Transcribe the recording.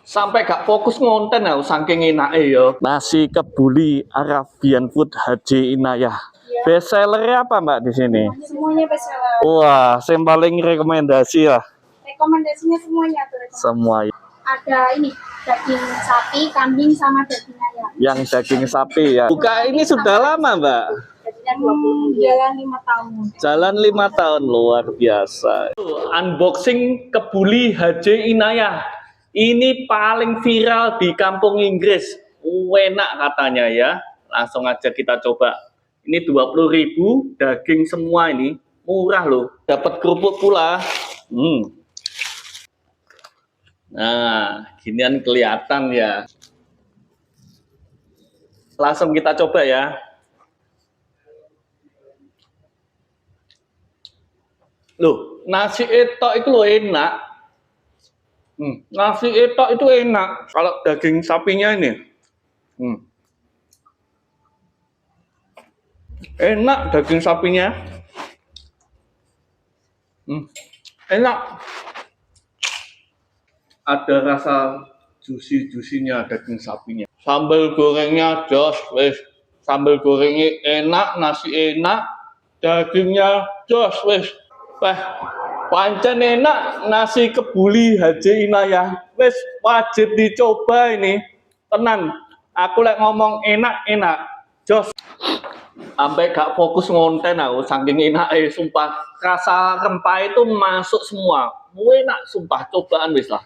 Sampai gak fokus ngonten aku saking enake ya. Nasi kebuli Arabian Food Haji Inayah. Ya. Best sellernya apa Mbak di sini? Semuanya best seller. Wah, yang paling rekomendasi ya. Rekomendasinya semuanya tuh. Semua. Ada ini daging sapi, kambing sama daging ayam. Yang daging sapi ya. Buka ini sudah lama Mbak. Jalan 5 tahun. Jalan 5 tahun, luar biasa. Unboxing kebuli Haji Inayah. Ini paling viral di kampung Inggris. Enak katanya ya. Langsung aja kita coba. Ini 20.000 daging semua ini. Murah loh. Dapat kerupuk pula. Nah, ginian kelihatan ya. Langsung kita coba ya. Loh, nasi etok itu loh enak. Nasi etok itu enak. Kalau daging sapinya ini, enak daging sapinya. Enak. Ada rasa juicy-juicy-nya daging sapinya. Sambal gorengnya jos, wes. Sambal gorengnya enak, nasi enak, dagingnya jos, wes. Wah, pancen enak nasi kebuli Haji Inayah. Wes wajib dicoba ini. Tenan. Aku lek ngomong enak-enak. Jos. Sampai gak fokus ngonten aku saking enak sumpah. Rasa rempah itu masuk semua. Enak sumpah, cobaan wis lah.